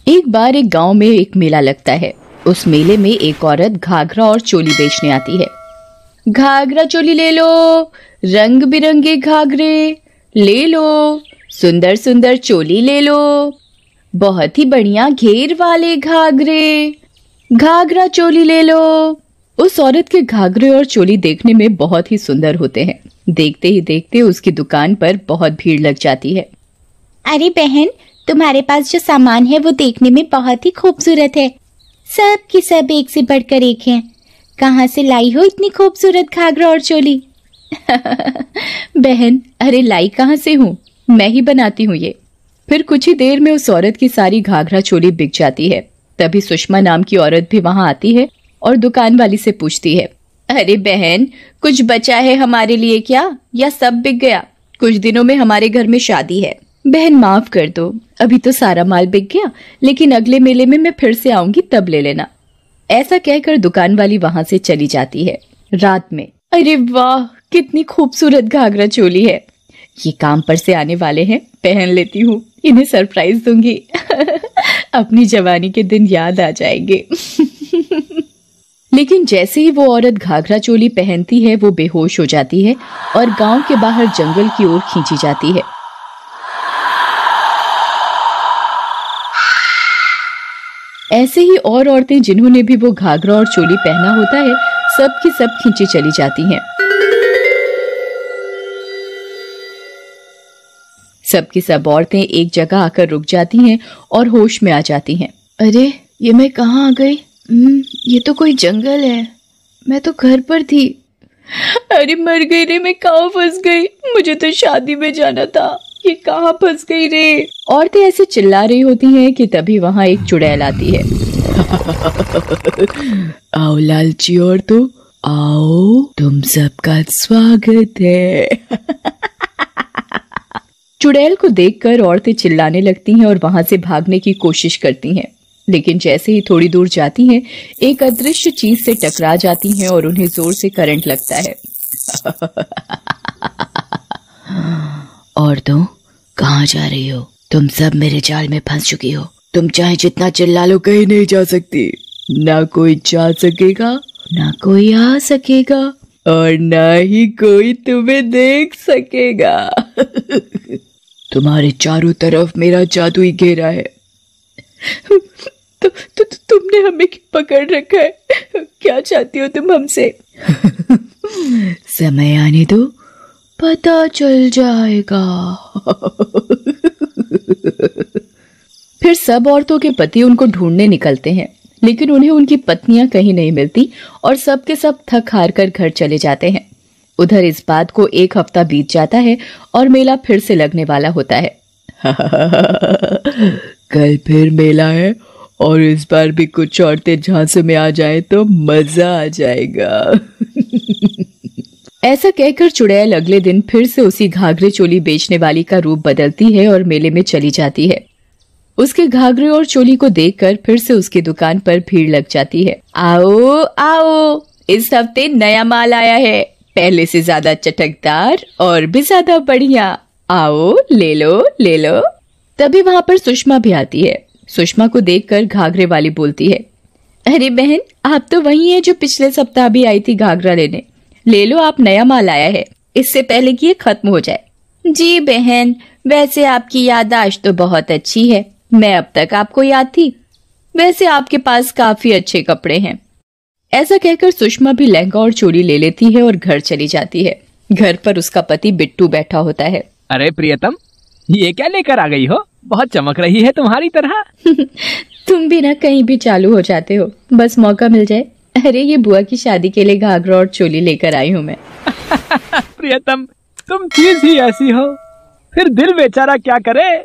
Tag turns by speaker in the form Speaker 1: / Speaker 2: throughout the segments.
Speaker 1: एक बार एक गांव में एक मेला लगता है। उस मेले में एक औरत घाघरा और चोली बेचने आती है। घाघरा चोली ले लो, रंग बिरंगे घाघरे ले लो, सुंदर सुंदर चोली ले लो, बहुत ही बढ़िया घेर वाले घाघरे, घाघरा चोली ले लो। उस औरत के घाघरे और चोली देखने में बहुत ही सुंदर होते हैं। देखते ही देखते उसकी दुकान पर बहुत भीड़ लग जाती है।
Speaker 2: अरे बहन, तुम्हारे पास जो सामान है वो देखने में बहुत ही खूबसूरत है। सब की सब एक से बढ़कर एक हैं। कहाँ से लाई हो इतनी खूबसूरत घाघरा और चोली?
Speaker 1: बहन, अरे लाई कहाँ से हूँ, मैं ही बनाती हूँ ये। फिर कुछ ही देर में उस औरत की सारी घाघरा चोली बिक जाती है। तभी सुषमा नाम की औरत भी वहां आती है और दुकान वाली से पूछती है, अरे बहन, कुछ बचा है हमारे लिए क्या, या सब बिक गया? कुछ दिनों में हमारे घर में शादी है। बहन माफ कर दो, अभी तो सारा माल बिक गया, लेकिन अगले मेले में मैं फिर से आऊंगी, तब ले लेना। ऐसा कहकर दुकान वाली वहां से चली जाती है। रात में, अरे वाह, कितनी खूबसूरत घाघरा चोली है, ये काम पर से आने वाले हैं, पहन लेती हूँ, इन्हें सरप्राइज दूंगी। अपनी जवानी के दिन याद आ जाएंगे। लेकिन जैसे ही वो औरत घाघरा चोली पहनती है, वो बेहोश हो जाती है और गांव के बाहर जंगल की ओर खींची जाती है। ऐसे ही और औरतें जिन्होंने भी वो घाघरा और चोली पहना होता है, सब की सब खींची चली जाती हैं। सब की सब औरतें एक जगह आकर रुक जाती हैं और होश में आ जाती हैं। अरे ये मैं कहाँ आ गई? ये तो कोई जंगल है, मैं तो घर पर थी। अरे मर गई रे, मैं कहाँ फंस गई, मुझे तो शादी में जाना था, ये कहाँ फंस गई रे। औरतें ऐसे चिल्ला रही होती हैं कि तभी वहां एक चुड़ैल आती है। आओ लालची औरतों, आओ, तुम सबका स्वागत है। चुड़ैल को देखकर औरतें चिल्लाने लगती हैं और वहां से भागने की कोशिश करती हैं, लेकिन जैसे ही थोड़ी दूर जाती हैं, एक अदृश्य चीज से टकरा जाती हैं और उन्हें जोर से करंट लगता है। औरतों, कहाँ जा रही हो? तुम सब मेरे जाल में फंस चुकी हो। तुम चाहे जितना चिल्ला लो, कहीं नहीं जा सकती। ना कोई जा सकेगा, ना कोई आ सकेगा, और ना ही कोई तुम्हें देख सकेगा। तुम्हारे चारों तरफ मेरा जादुई घेरा है। तुमने हमें पकड़ रखा है, क्या चाहती हो तुम हमसे? समय आने दो, पता चल जाएगा। फिर सब औरतों के पति उनको ढूंढने निकलते हैं, लेकिन उन्हें उनकी पत्नियां कहीं नहीं मिलती और सब के सब थक हार कर घर चले जाते हैं। उधर इस बात को एक हफ्ता बीत जाता है और मेला फिर से लगने वाला होता है। कल फिर मेला है और इस बार भी कुछ औरतें झांसे में आ जाएं तो मजा आ जाएगा। ऐसा कहकर चुड़ैल अगले दिन फिर से उसी घाघरे चोली बेचने वाली का रूप बदलती है और मेले में चली जाती है। उसके घाघरे और चोली को देखकर फिर से उसकी दुकान पर भीड़ लग जाती है। आओ आओ, इस हफ्ते नया माल आया है, पहले से ज्यादा चटकदार और भी ज्यादा बढ़िया, आओ ले लो ले लो। तभी वहां पर सुषमा भी आती है। सुषमा को देखकर घाघरे वाली बोलती है, अरे बहन, आप तो वही है जो पिछले सप्ताह भी आई थी घाघरा लेने, ले लो, आप नया माल आया है, इससे पहले कि ये खत्म हो जाए। जी बहन, वैसे आपकी याददाश्त तो बहुत अच्छी है, मैं अब तक आपको याद थी, वैसे आपके पास काफी अच्छे कपड़े हैं। ऐसा कहकर सुषमा भी लहंगा और चोली ले लेती है और घर चली जाती है। घर पर उसका पति बिट्टू बैठा होता है।
Speaker 3: अरे प्रियतम, ये क्या लेकर आ गई हो, बहुत चमक रही है तुम्हारी तरह।
Speaker 1: तुम भी ना कहीं भी चालू हो जाते हो, बस मौका मिल जाए। अरे ये बुआ की शादी के लिए घाघरा और चोली लेकर आई हूँ मैं।
Speaker 3: प्रियतम, तुम चीज ही ऐसी हो, फिर दिल बेचारा क्या करे।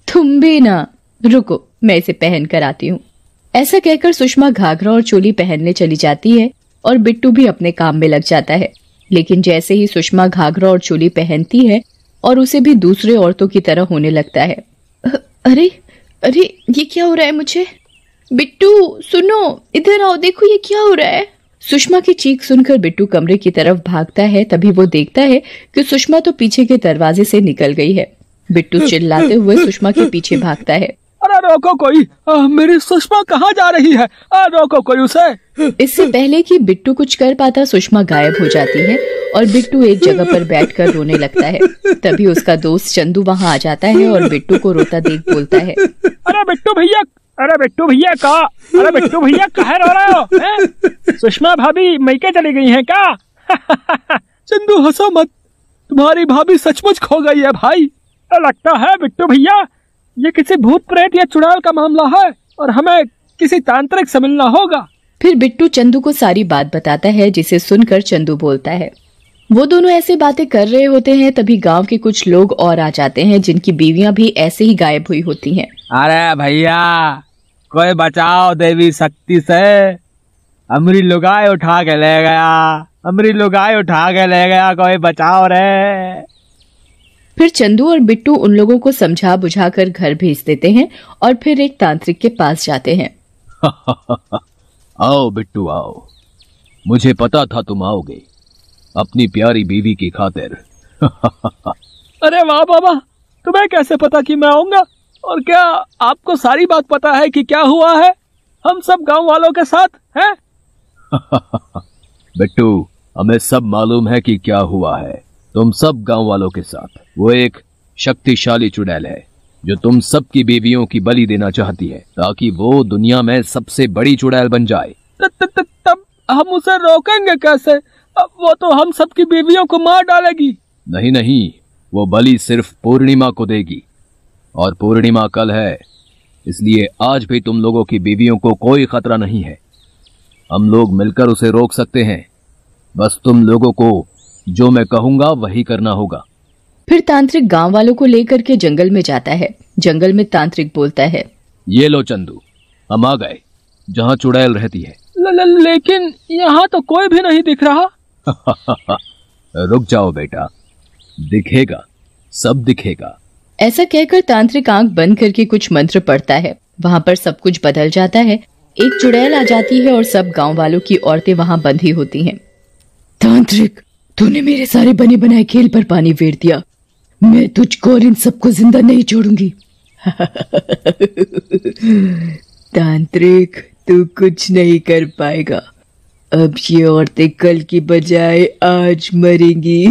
Speaker 1: तुम भी ना, रुको मैं इसे पहन कर आती हूँ। ऐसा कहकर सुषमा घाघरा और चोली पहनने चली जाती है और बिट्टू भी अपने काम में लग जाता है। लेकिन जैसे ही सुषमा घाघरा और चोली पहनती है और उसे भी दूसरे औरतों की तरह होने लगता है। अरे अरे, ये क्या हो रहा है मुझे? बिट्टू सुनो, इधर आओ, देखो ये क्या हो रहा है। सुषमा की चीख सुनकर बिट्टू कमरे की तरफ भागता है। तभी वो देखता है कि सुषमा तो पीछे के दरवाजे से निकल गई है। बिट्टू चिल्लाते हुए सुषमा के पीछे भागता है।
Speaker 3: अरे रोको कोई, मेरी सुषमा कहाँ जा रही है? रोको कोई उसे।
Speaker 1: इससे पहले कि बिट्टू कुछ कर पाता सुषमा गायब हो जाती है और बिट्टू एक जगह पर बैठकर रोने लगता है। तभी उसका दोस्त चंदू वहाँ आ जाता है और बिट्टू को रोता देख बोलता है,
Speaker 3: अरे बिट्टू भैया, अरे बिट्टू भैया का, अरे बिट्टू भैया काहे रो रहे हो? हैं? सुषमा भाभी मैके चली गई हैं क्या? चंदू हंसो मत, तुम्हारी भाभी सचमुच खो गई है भाई। लगता है बिट्टू भैया ये किसी भूत प्रेत या चुड़ैल का मामला है और हमें किसी तांत्रिक से मिलना होगा।
Speaker 1: फिर बिट्टू चंदू को सारी बात बताता है, जिसे सुनकर चंदू बोलता है। वो दोनों ऐसे बातें कर रहे होते हैं तभी गांव के कुछ लोग और आ जाते हैं जिनकी बीवियां भी ऐसे ही गायब हुई होती हैं।
Speaker 3: अरे भैया कोई बचाओ देवी शक्ति से, हमारी लुगाई उठा के ले गया, हमारी लुगाई उठा के ले गया, कोई बचाओ रे।
Speaker 1: फिर चंदू और बिट्टू उन लोगों को समझा बुझाकर घर भेज देते हैं और फिर एक तांत्रिक के पास जाते हैं।
Speaker 4: आओ बिट्टू आओ, मुझे पता था तुम आओगे अपनी प्यारी बीवी की खातिर।
Speaker 3: अरे वाह बाबा, तुम्हें कैसे पता कि मैं आऊंगा? और क्या आपको सारी बात पता है कि क्या हुआ है हम सब गांव वालों के साथ हैं?
Speaker 4: बिट्टू, हमें सब मालूम है कि क्या हुआ है तुम सब गांव वालों के साथ। वो एक शक्तिशाली चुड़ैल है जो तुम सबकी बीवियों की बलि देना चाहती है ताकि वो दुनिया में सबसे बड़ी चुड़ैल बन जाए।
Speaker 3: तब हम उसे रोकेंगे कैसे? वो तो हम सबकी बीवियों को मार डालेगी।
Speaker 4: नहीं नहीं, वो बलि सिर्फ पूर्णिमा को देगी और पूर्णिमा कल है, इसलिए आज भी तुम लोगों की बीवियों को कोई खतरा नहीं है। हम लोग मिलकर उसे रोक सकते हैं, बस तुम लोगों को जो मैं कहूंगा वही करना होगा।
Speaker 1: फिर तांत्रिक गांव वालों को लेकर के जंगल में जाता है। जंगल में तांत्रिक बोलता है,
Speaker 4: ये लो चंदू, हम आ गए जहाँ चुड़ैल रहती है।
Speaker 3: लेकिन यहाँ तो कोई भी नहीं दिख रहा।
Speaker 4: रुक जाओ बेटा, दिखेगा, सब दिखेगा।
Speaker 1: ऐसा कहकर तांत्रिक आंख बंद करके कुछ मंत्र पढ़ता है। वहाँ पर सब कुछ बदल जाता है। एक चुड़ैल आ जाती है और सब गांव वालों की औरतें वहाँ बंधी होती हैं। तांत्रिक, तूने मेरे सारे बने बनाए खेल पर पानी फेर दिया। मैं तुझको और इन सबको जिंदा नहीं छोड़ूंगी। तांत्रिक, तू कुछ नहीं कर पाएगा। अब ये औरतें कल की बजाय आज मरेंगी।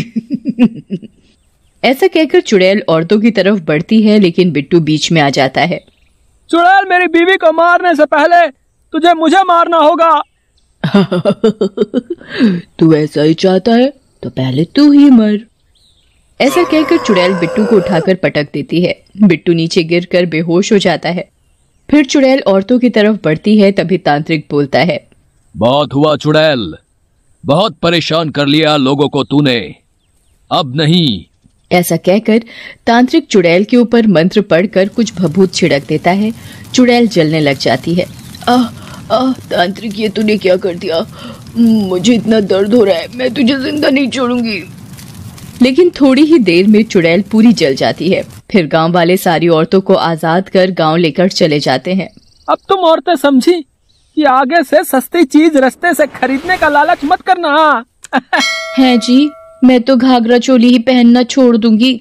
Speaker 1: ऐसा कहकर चुड़ैल औरतों की तरफ बढ़ती है, लेकिन बिट्टू बीच में आ जाता है।
Speaker 3: चुड़ैल, मेरी बीवी को मारने से पहले तुझे मुझे मारना होगा।
Speaker 1: तू ऐसा ही चाहता है तो पहले तू ही मर। ऐसा कहकर चुड़ैल बिट्टू को उठाकर पटक देती है। बिट्टू नीचे गिरकर बेहोश हो जाता है। फिर चुड़ैल औरतों की तरफ बढ़ती है। तभी तांत्रिक बोलता है,
Speaker 4: बहुत हुआ चुड़ैल, बहुत परेशान कर लिया लोगों को तूने, अब नहीं।
Speaker 1: ऐसा कहकर तांत्रिक चुड़ैल के ऊपर मंत्र पढ़कर कुछ भभूत छिड़क देता है। चुड़ैल जलने लग जाती है। तांत्रिक, ये तूने क्या कर दिया? मुझे इतना दर्द हो रहा है, मैं तुझे जिंदा नहीं छोड़ूंगी। लेकिन थोड़ी ही देर में चुड़ैल पूरी जल जाती है। फिर गांव वाले सारी औरतों को आजाद कर गांव लेकर चले जाते हैं।
Speaker 3: अब तुम औरतें समझी कि आगे से सस्ती चीज रास्ते से खरीदने का लालच मत करना।
Speaker 1: है जी, मैं तो घाघरा चोली ही पहनना छोड़ दूंगी।